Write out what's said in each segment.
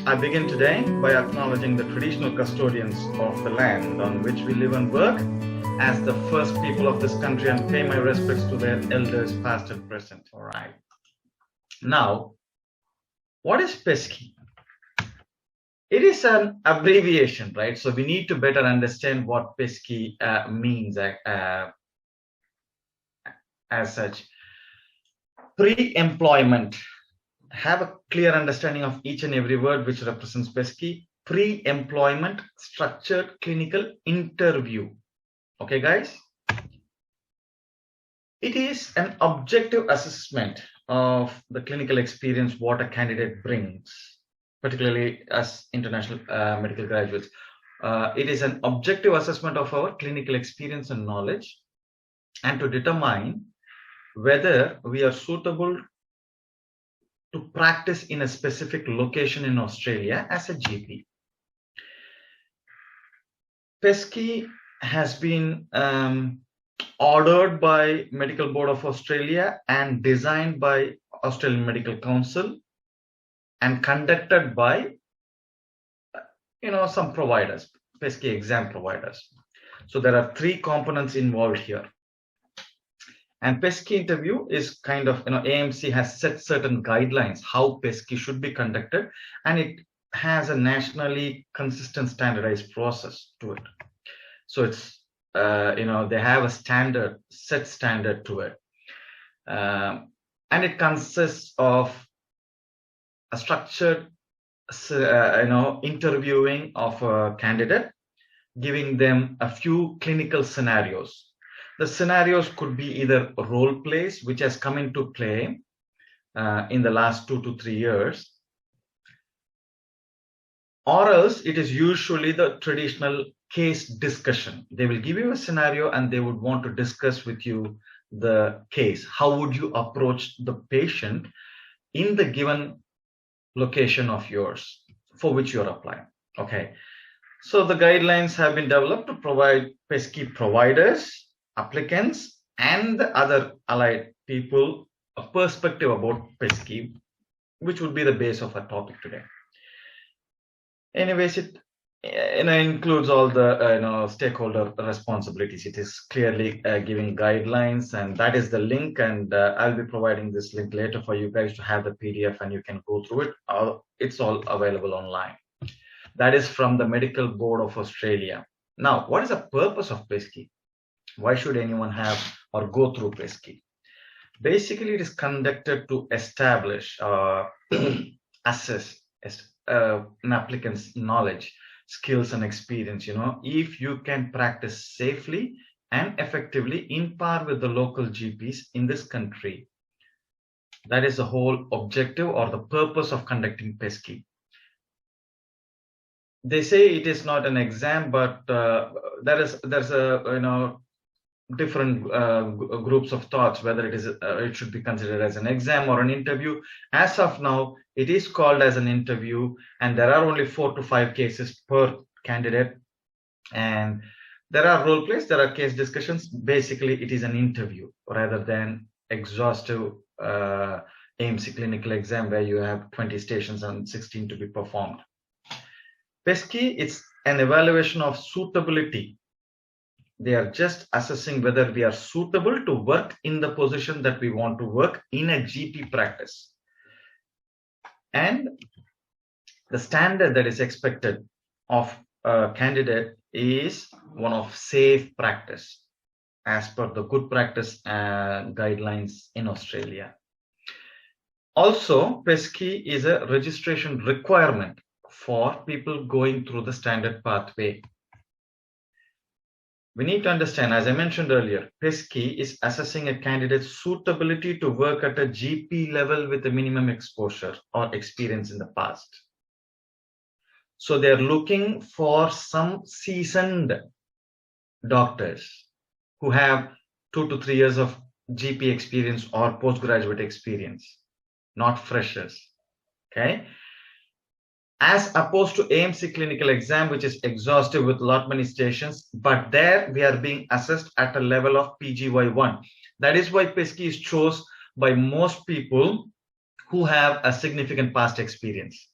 I begin today by acknowledging the traditional custodians of the land on which we live and work as the first people of this country and pay my respects to their elders past and present. All right. Now, what is PESCI? It is an abbreviation, right? So we need to better understand what PESCI means as such. Pre-employment. Have a clear understanding of each and every word which represents PESCI. Pre-employment structured clinical interview. Okay, guys? It is an objective assessment of the clinical experience what a candidate brings, particularly as international medical graduates. It is an objective assessment of our clinical experience and knowledge, and to determine whether we are suitable to practice in a specific location in Australia as a GP. PESCI has been ordered by Medical Board of Australia and designed by Australian Medical Council and conducted by some providers, PESCI exam providers. So there are three components involved here. And PESCI interview is kind of, AMC has set certain guidelines how PESCI should be conducted, and it has a nationally consistent standardized process to it. So it's, they have a set standard to it. And it consists of a structured, interviewing of a candidate, giving them a few clinical scenarios. The scenarios could be either role plays, which has come into play in the last 2 to 3 years, or else it is usually the traditional case discussion. They will give you a scenario and they would want to discuss with you the case. How would you approach the patient in the given location of yours for which you're applying? Okay. So the guidelines have been developed to provide PESCI providers, applicants, and the other allied people a perspective about PESCI, which would be the base of our topic today. Anyways, it includes all the stakeholder responsibilities. It is clearly giving guidelines, and that is the link. And I'll be providing this link later for you guys to have the PDF, and you can go through it. It's all available online. That is from the Medical Board of Australia. Now, what is the purpose of PESCI? Why should anyone have or go through PESCI? Basically, it is conducted to establish, assess an applicant's knowledge, skills, and experience. If you can practice safely and effectively in par with the local GPs in this country. That is the whole objective or the purpose of conducting PESCI. They say it is not an exam, but there's a different groups of thoughts whether it should be considered as an exam or an interview. As of now, it is called as an interview, and there are only 4 to 5 cases per candidate, and there are role plays, there are case discussions. Basically, it is an interview rather than exhaustive AMC clinical exam where you have 20 stations and 16 to be performed. PESCI, it's an evaluation of suitability. They are just assessing whether we are suitable to work in the position that we want to work in a GP practice. And the standard that is expected of a candidate is one of safe practice as per the good practice guidelines in Australia. Also, PESCI is a registration requirement for people going through the standard pathway. We need to understand, as I mentioned earlier, PESCI is assessing a candidate's suitability to work at a GP level with a minimum exposure or experience in the past. So they're looking for some seasoned doctors who have 2 to 3 years of GP experience or postgraduate experience, not freshers. Okay. As opposed to AMC clinical exam, which is exhaustive with lot many stations, but there we are being assessed at a level of PGY1. That is why PESCI is chosen by most people who have a significant past experience.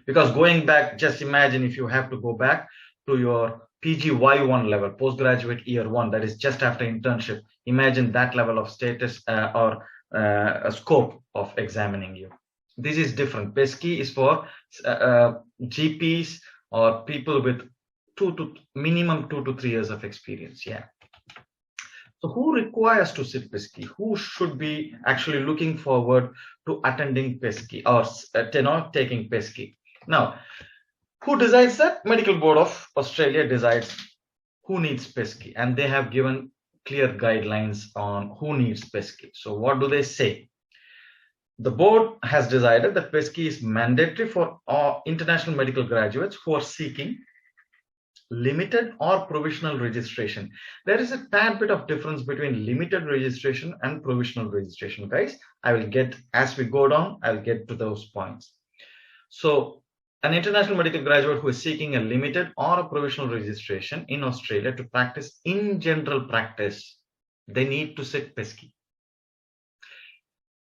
Because going back, just imagine if you have to go back to your PGY1 level, postgraduate year 1, that is just after internship. Imagine that level of status or a scope of examining you. This is different. PESCI is for GPs or people with minimum 2 to 3 years of experience. Yeah. So who requires to sit PESCI? Who should be actually looking forward to attending PESCI or taking PESCI? Now, who decides that? Medical Board of Australia decides who needs PESCI, and they have given clear guidelines on who needs PESCI. So what do they say? The board has decided that PESCI is mandatory for all international medical graduates who are seeking limited or provisional registration. There is a tad bit of difference between limited registration and provisional registration, guys. I will get, as we go down, I'll get to those points. So an international medical graduate who is seeking a limited or a provisional registration in Australia to practice in general practice, they need to sit PESCI.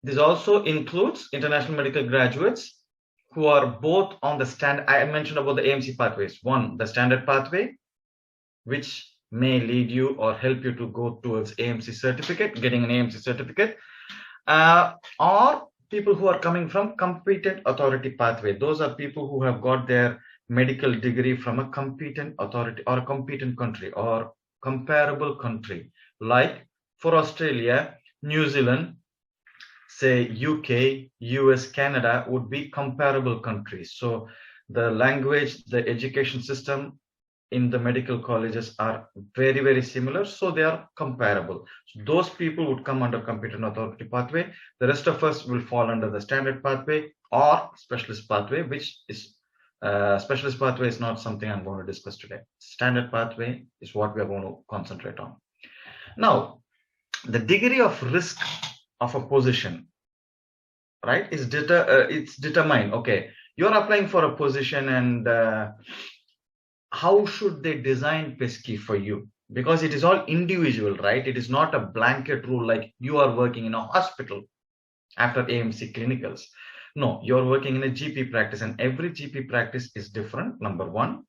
This also includes international medical graduates who are both on the stand. I mentioned about the AMC pathways. One, the standard pathway, which may lead you or help you to go towards AMC certificate, getting an AMC certificate, or people who are coming from competent authority pathway. Those are people who have got their medical degree from a competent authority or a competent country or comparable country. Like for Australia, New Zealand, say UK, US, Canada would be comparable countries. So the language, the education system in the medical colleges are very, very similar. So they are comparable. So those people would come under competent authority pathway. The rest of us will fall under the standard pathway or specialist pathway, which is specialist pathway is not something I'm going to discuss today. Standard pathway is what we are going to concentrate on. Now, the degree of risk of a position, right, is it's determined. Okay, you're applying for a position, and how should they design PESCI for you? Because it is all individual, right? It is not a blanket rule like you are working in a hospital after AMC clinicals. No, you're working in a GP practice, and every GP practice is different. Number one,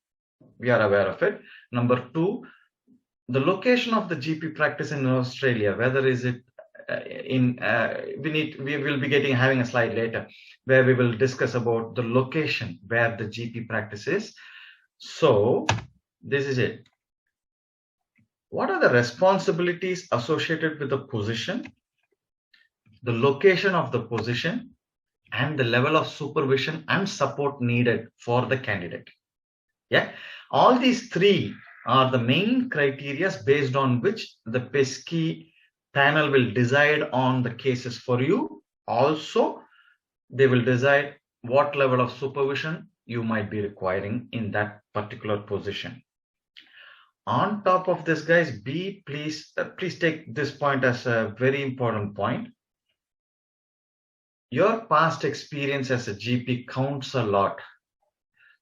we are aware of it. Number two, the location of the GP practice in Australia, whether is it we will be having a slide later where we will discuss about the location where the GP practice is. So this is it. What are the responsibilities associated with the position, the location of the position, and the level of supervision and support needed for the candidate? Yeah, all these three are the main criteria based on which the PESCI panel will decide on the cases for you. Also, they will decide what level of supervision you might be requiring in that particular position. On top of this, guys, please take this point as a very important point. Your past experience as a GP counts a lot.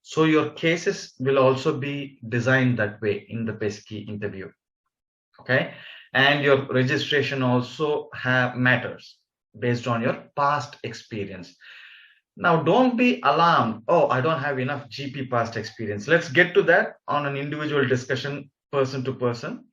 So your cases will also be designed that way in the PESCI interview. Okay, and your registration also matters based on your past experience. Now, don't be alarmed. Oh, I don't have enough GP past experience. Let's get to that on an individual discussion, person to person.